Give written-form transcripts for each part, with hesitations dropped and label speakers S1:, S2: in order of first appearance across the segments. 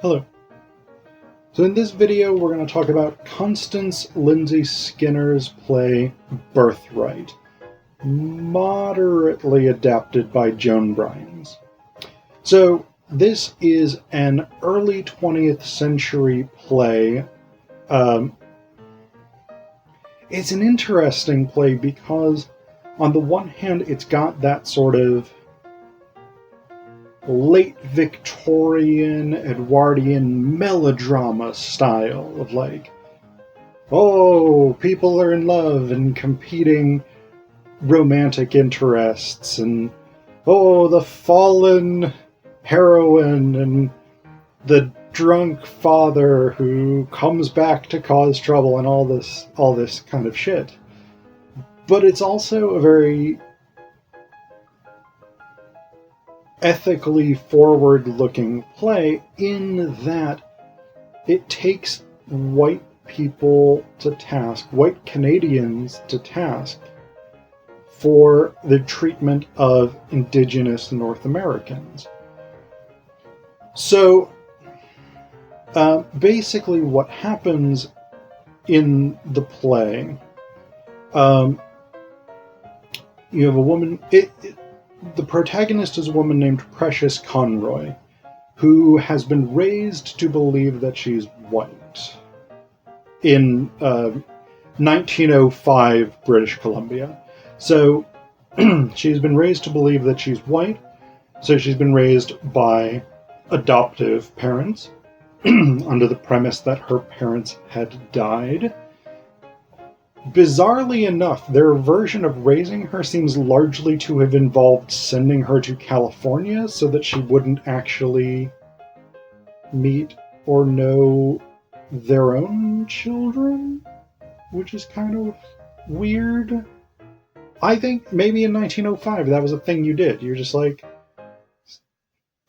S1: Hello. So in this video we're going to talk about Constance Lindsay Skinner's play Birthright, moderately adapted by Joan Bryans. So this is an early 20th century play. It's an interesting play because on the one hand it's got that sort of late Victorian, Edwardian melodrama style of like, oh, people are in love and competing romantic interests, and oh, the fallen heroine and the drunk father who comes back to cause trouble and all this kind of shit. But it's also a very ethically forward-looking play in that it takes white people to task, white Canadians to task, for the treatment of Indigenous North Americans. So, basically what happens in the play, you have a woman... The protagonist is a woman named Precious Conroy, who has been raised to believe that she's white in 1905 British Columbia. So she's been raised to believe that she's white, so she's been raised by adoptive parents under the premise that her parents had died. Bizarrely enough, their version of raising her seems largely to have involved sending her to California so that she wouldn't actually meet or know their own children, which is kind of weird. I think maybe in 1905 that was a thing you did. You're just like,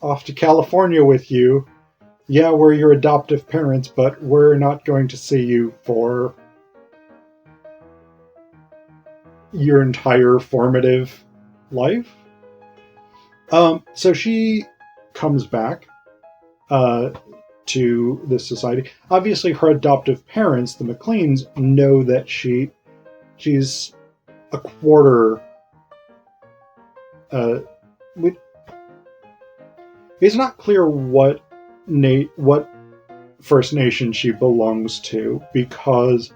S1: off to California with you. Yeah, we're your adoptive parents, but we're not going to see you for your entire formative life. So she comes back to this society. Obviously, her adoptive parents, the Mcleans, know that she's a quarter. It's not clear what First Nation she belongs to, because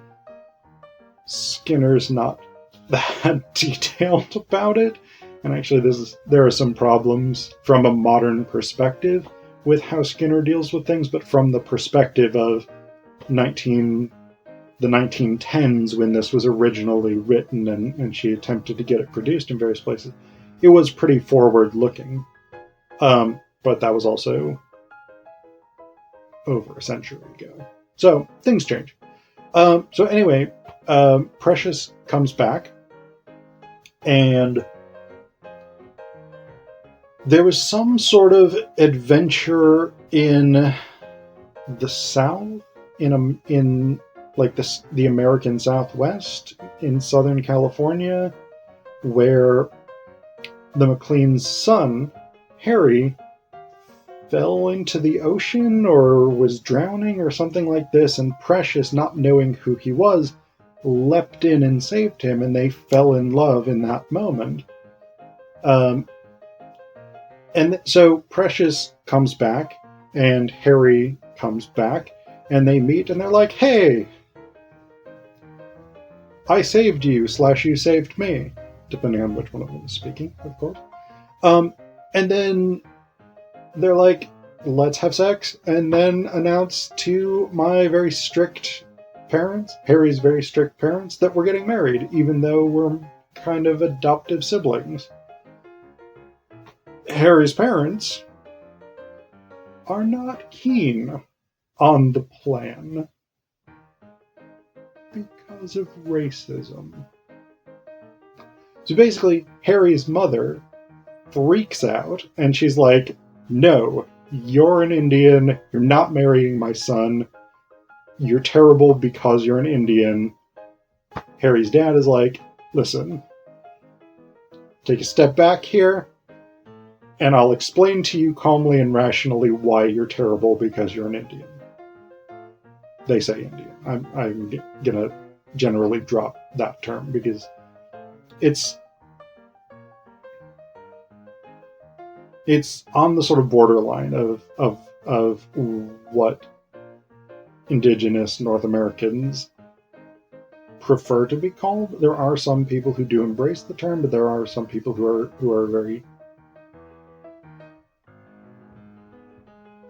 S1: Skinner's not that detailed about it, and actually there are some problems from a modern perspective with how Skinner deals with things, but from the perspective of the 1910s, when this was originally written and she attempted to get it produced in various places, it was pretty forward-looking. But that was also over a century ago. So things change. So anyway, Precious comes back, and there was some sort of adventure in the South, in like the American Southwest, in Southern California, where the Mclean's son, Harry, fell into the ocean or was drowning or something like this, and Precious, not knowing who he was, leapt in and saved him, and they fell in love in that moment. And so Precious comes back, and Harry comes back, and they meet, and they're like, hey, I saved you / you saved me, depending on which one of them is speaking, of course. And then they're like, let's have sex, and then announce to my very strict parents, Harry's very strict parents, that we're getting married, even though we're kind of adoptive siblings. Harry's parents are not keen on the plan because of racism. So basically, Harry's mother freaks out, and she's like, no, you're an Indian, you're not marrying my son, you're terrible because you're an Indian. Harry's dad is like, listen, take a step back here. and I'll explain to you calmly and rationally why you're terrible because you're an Indian. They say Indian. I'm gonna generally drop that term because it's on the sort of borderline of what Indigenous North Americans prefer to be called. There are some people who do embrace the term, but there are some people who are very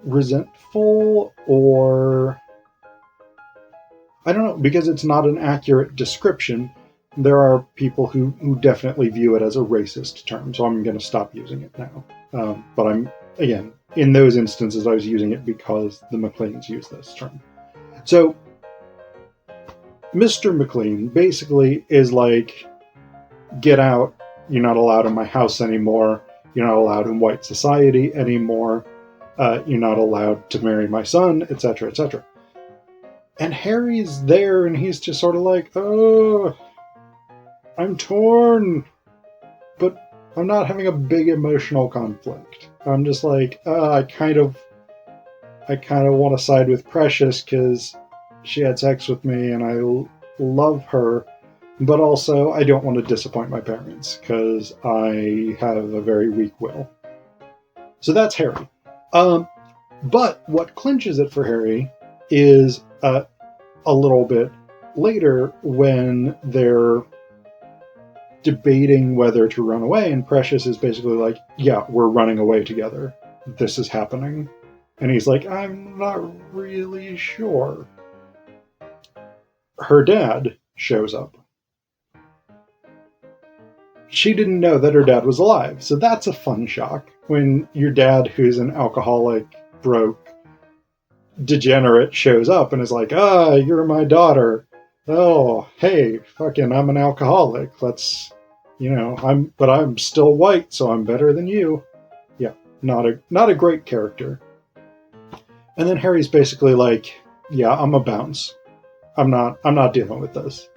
S1: resentful, or I don't know, because it's not an accurate description. There are people who definitely view it as a racist term, so I'm going to stop using it now. But I'm, again, in those instances, I was using it because the Mcleans use this term. So, Mr. Mclean basically is like, get out, you're not allowed in my house anymore, you're not allowed in white society anymore, you're not allowed to marry my son, etc., etc. And Harry's there, and he's just sort of like, oh, I'm torn, but I'm not having a big emotional conflict. I'm just like, I kind of want to side with Precious because she had sex with me and I love her, but also I don't want to disappoint my parents because I have a very weak will. So that's Harry. But what clinches it for Harry is a little bit later when they're debating whether to run away, and Precious is basically like, yeah, we're running away together. This is happening. And he's like, I'm not really sure. Her dad shows up. She didn't know that her dad was alive, so that's a fun shock. When your dad, who's an alcoholic, broke, degenerate, shows up and is like, you're my daughter. Oh, hey, fucking, I'm an alcoholic. Let's, but I'm still white, so I'm better than you. Yeah, not a great character. And then Harry's basically like, yeah, I'm a bounce. I'm not dealing with this.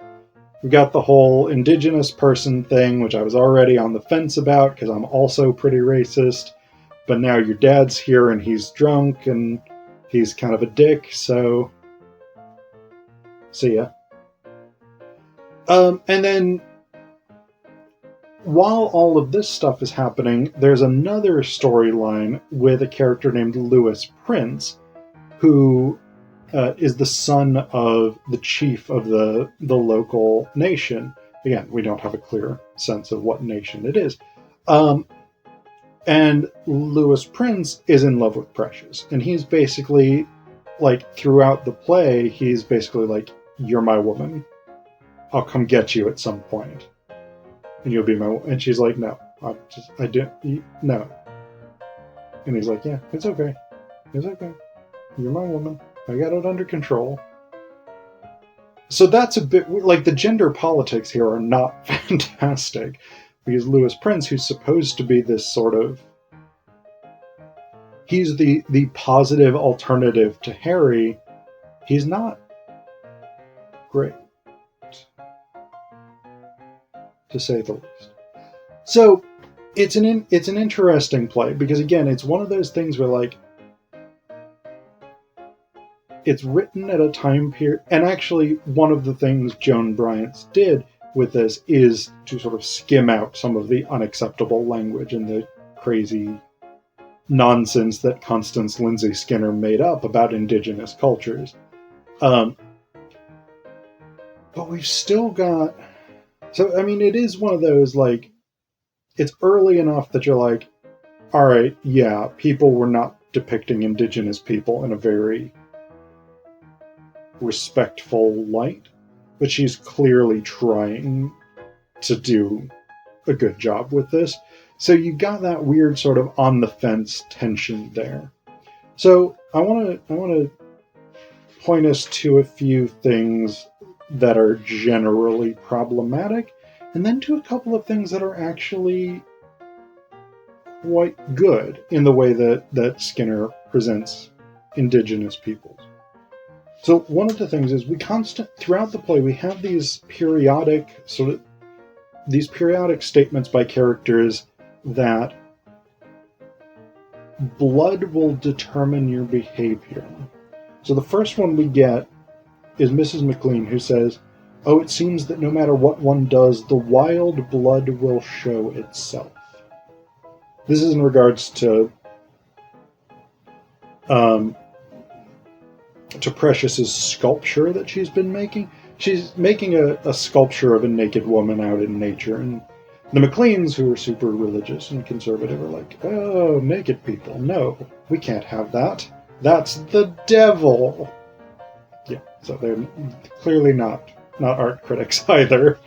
S1: We got the whole Indigenous person thing, which I was already on the fence about because I'm also pretty racist. But now your dad's here and he's drunk and he's kind of a dick, so see ya. And then while all of this stuff is happening, there's another storyline with a character named Lewis Prince, who is the son of the chief of the local nation. Again, we don't have a clear sense of what nation it is. And Lewis Prince is in love with Precious. And he's basically, like, throughout the play, he's basically like, you're my woman. I'll come get you at some point. And you'll be my woman. And she's like, no. No. And he's like, yeah, it's okay. It's okay. You're my woman. I got it under control. So that's a bit, like, the gender politics here are not fantastic. Because Lewis Prince, who's supposed to be this sort of, he's the positive alternative to Harry, he's not great, to say the least. So it's an interesting play, because again, it's one of those things where, like, it's written at a time period, and actually one of the things Joan Bryans did with this is to sort of skim out some of the unacceptable language and the crazy nonsense that Constance Lindsay Skinner made up about Indigenous cultures. But we've still got... So, I mean, it is one of those, like, it's early enough that you're like, alright, yeah, people were not depicting Indigenous people in a very respectful light. But she's clearly trying to do a good job with this. So you got that weird sort of on the fence tension there. So I want to point us to a few things that are generally problematic, and then to a couple of things that are actually quite good in the way that Skinner presents Indigenous peoples. So one of the things is throughout the play, we have these periodic statements by characters that blood will determine your behavior. So the first one we get is Mrs. Mclean, who says, "Oh, it seems that no matter what one does, the wild blood will show itself." This is in regards to Precious's sculpture that she's been making. She's making a sculpture of a naked woman out in nature, and the Mcleans, who are super religious and conservative, are like, "Oh, naked people, no, we can't have that. That's the devil." Yeah, so they're clearly not art critics either.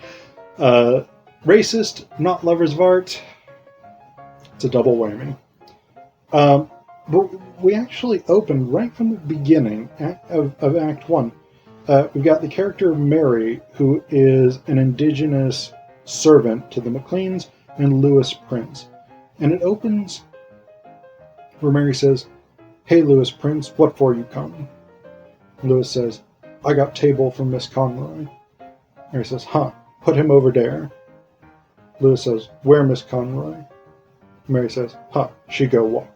S1: Racist, not lovers of art. It's a double whammy. But we actually open right from the beginning of Act 1. We've got the character of Mary, who is an Indigenous servant to the Mcleans, and Lewis Prince. And it opens where Mary says, "Hey, Lewis Prince, what for you come?" Lewis says, "I got table from Miss Conroy." Mary says, "Huh, put him over there." Lewis says, "Where Miss Conroy?" Mary says, "Huh, she go walk."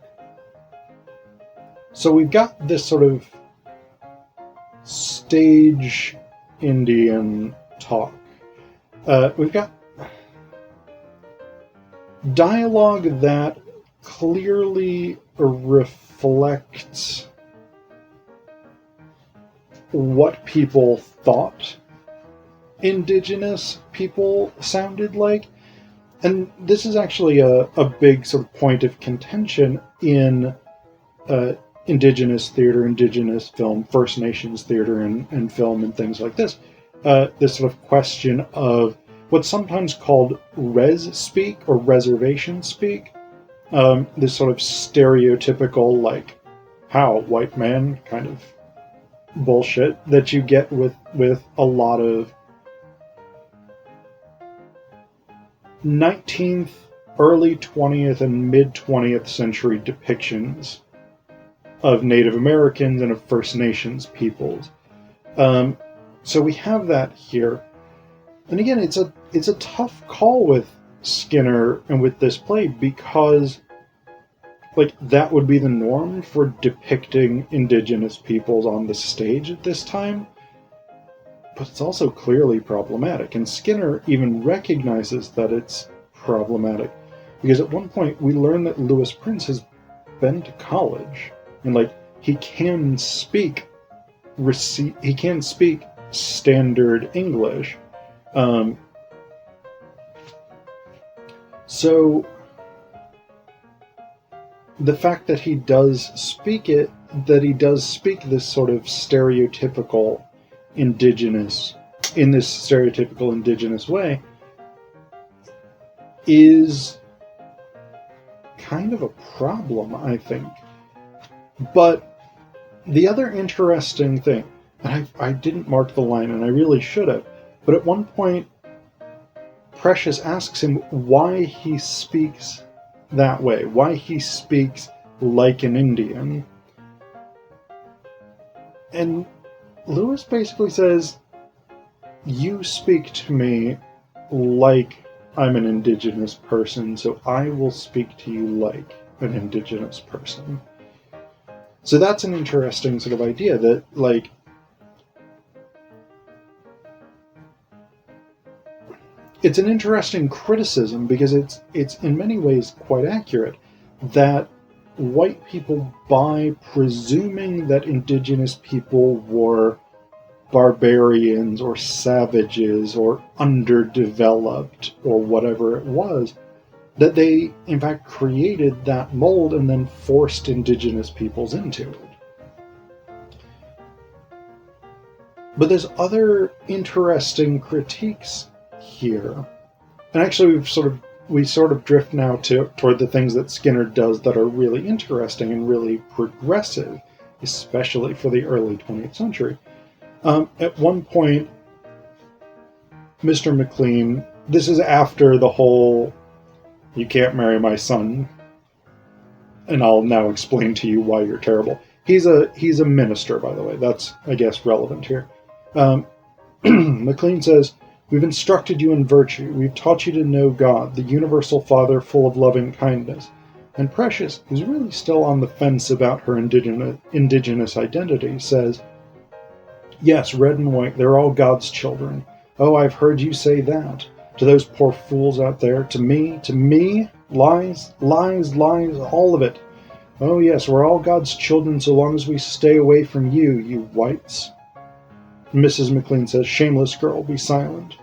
S1: So we've got this sort of stage Indian talk. We've got dialogue that clearly reflects what people thought Indigenous people sounded like. And this is actually a big sort of point of contention in Indigenous theater, Indigenous film, First Nations theater and film and things like this. This sort of question of what's sometimes called res speak or reservation speak. This sort of stereotypical, like, how, white man kind of bullshit that you get with a lot of 19th, early 20th, and mid 20th century depictions of Native Americans and of First Nations peoples. So we have that here. And again, it's a tough call with Skinner and with this play, because like that would be the norm for depicting Indigenous peoples on the stage at this time. But it's also clearly problematic, and Skinner even recognizes that it's problematic, because at one point we learn that Lewis Prince has been to college, and like he can speak standard English. So the fact that he does speak this sort of stereotypical Indigenous, in this stereotypical Indigenous way, is kind of a problem, I think. But the other interesting thing, and I didn't mark the line, and I really should have, but at one point, Precious asks him why he speaks that way, why he speaks like an Indian. And Lewis basically says, "You speak to me like I'm an Indigenous person, so I will speak to you like an Indigenous person." So that's an interesting sort of idea that, like, it's an interesting criticism, because it's in many ways quite accurate that white people, by presuming that Indigenous people were barbarians or savages or underdeveloped or whatever it was, that they in fact created that mold and then forced Indigenous peoples into it. But there's other interesting critiques here, and actually we sort of drift now toward the things that Skinner does that are really interesting and really progressive, especially for the early 20th century. At one point, Mr. Mclean, this is after the whole "you can't marry my son, and I'll now explain to you why you're terrible." He's a minister, by the way. That's, I guess, relevant here. Mclean says, "We've instructed you in virtue. We've taught you to know God, the universal Father full of loving kindness. And Precious, who's really still on the fence about her indigenous identity, says, "Yes, red and white, they're all God's children. Oh, I've heard you say that. To those poor fools out there, to me, lies, lies, lies, all of it. Oh yes, we're all God's children so long as we stay away from you, you whites." Mrs. Mclean says, "Shameless girl, be silent."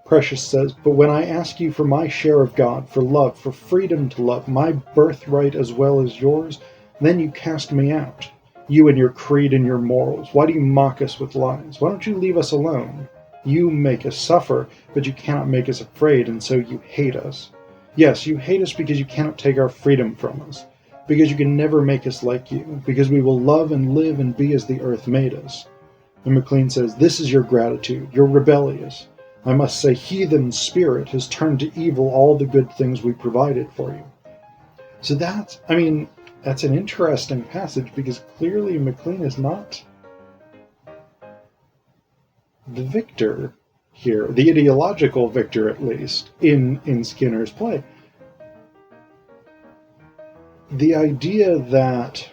S1: Precious says, "But when I ask you for my share of God, for love, for freedom to love, my birthright as well as yours, then you cast me out. You and your creed and your morals. Why do you mock us with lies? Why don't you leave us alone? You make us suffer, but you cannot make us afraid, and so you hate us. Yes, you hate us because you cannot take our freedom from us, because you can never make us like you, because we will love and live and be as the earth made us." And Mclean says, "This is your gratitude. You're rebellious. I must say, heathen spirit has turned to evil all the good things we provided for you." So that's an interesting passage, because clearly Mclean is not the victor here, the ideological victor at least, in Skinner's play. The idea that,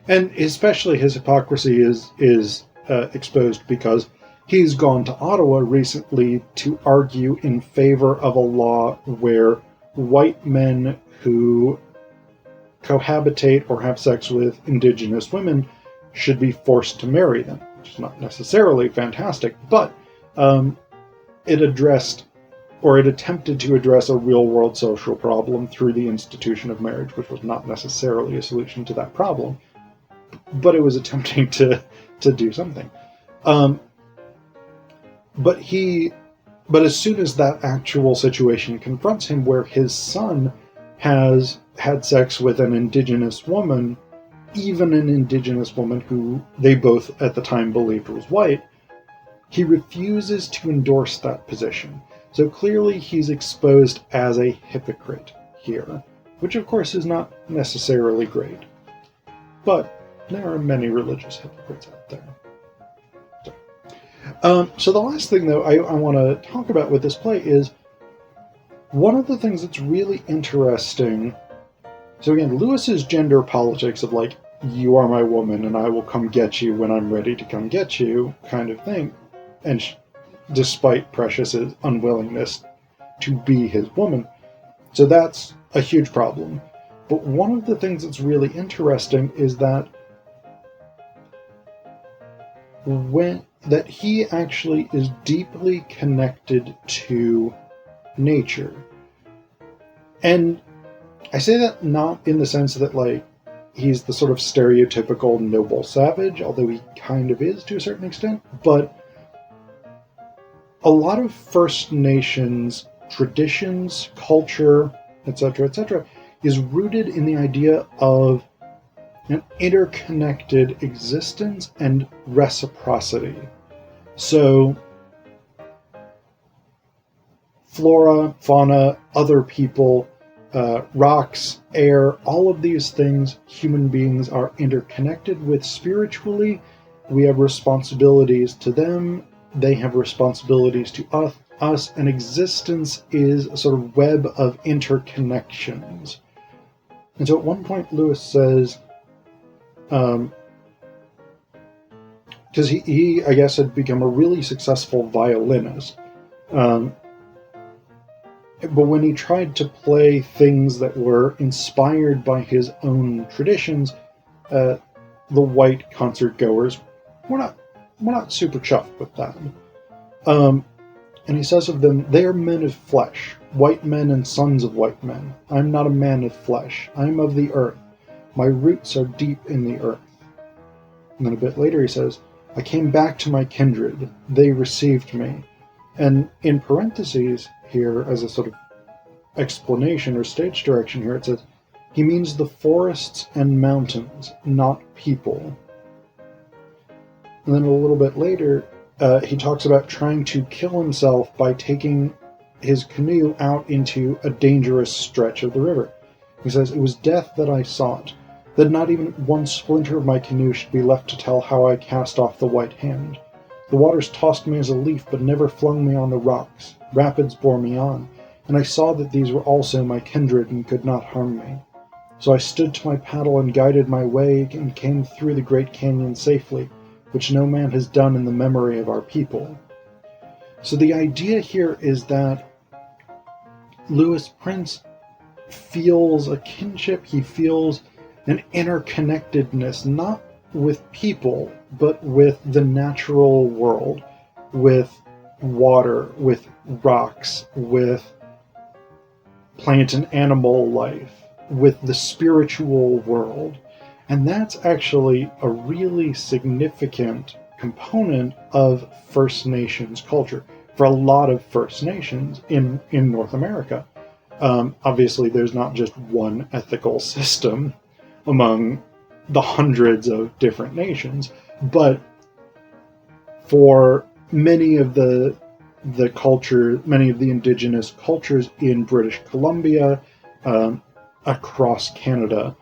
S1: and especially his hypocrisy is exposed because he's gone to Ottawa recently to argue in favor of a law where white men who cohabitate or have sex with Indigenous women should be forced to marry them, which is not necessarily fantastic, but it attempted to address a real-world social problem through the institution of marriage, which was not necessarily a solution to that problem, but it was attempting to do something. But as soon as that actual situation confronts him, where his son has had sex with an Indigenous woman, even an Indigenous woman who they both at the time believed was white, he refuses to endorse that position. So clearly he's exposed as a hypocrite here, which of course is not necessarily great. But there are many religious hypocrites out there. So the last thing, though, I want to talk about with this play is one of the things that's really interesting. So again, Lewis's gender politics of like, you are my woman and I will come get you when I'm ready to come get you kind of thing. And despite Precious's unwillingness to be his woman. So that's a huge problem. But one of the things that's really interesting is that he actually is deeply connected to nature. And I say that not in the sense that like he's the sort of stereotypical noble savage, although he kind of is to a certain extent, but a lot of First Nations traditions, culture, etc., is rooted in the idea of an interconnected existence and reciprocity. So, flora, fauna, other people, rocks, air, all of these things human beings are interconnected with spiritually. We have responsibilities to them. They have responsibilities to us, and existence is a sort of web of interconnections. And so at one point Lewis says, because he, I guess, had become a really successful violinist, but when he tried to play things that were inspired by his own traditions, the white concert goers were not super chuffed with that. And he says of them, they are men of flesh, white men and sons of white men. I'm not a man of flesh. I'm of the earth. My roots are deep in the earth. And then a bit later he says, I came back to my kindred. They received me. And in parentheses here, as a sort of explanation or stage direction here, it says, he means the forests and mountains, not people. And then a little bit later, he talks about trying to kill himself by taking his canoe out into a dangerous stretch of the river. He says, it was death that I sought, that not even one splinter of my canoe should be left to tell how I cast off the white hand. The waters tossed me as a leaf, but never flung me on the rocks. Rapids bore me on. and I saw that these were also my kindred and could not harm me. So I stood to my paddle and guided my way and came through the great canyon safely, which no man has done in the memory of our people. So the idea here is that Lewis Prince feels a kinship, he feels an interconnectedness, not with people, but with the natural world, with water, with rocks, with plant and animal life, with the spiritual world. And that's actually a really significant component of First Nations culture for a lot of First Nations in North America. Obviously, there's not just one ethical system among the hundreds of different nations, but for many of the culture, many of the Indigenous cultures in British Columbia, across Canada,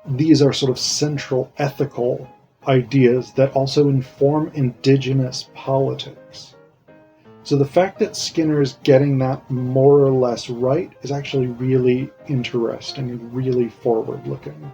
S1: these are sort of central ethical ideas that also inform Indigenous politics. So the fact that Skinner's getting that more or less right is actually really interesting and really forward-looking.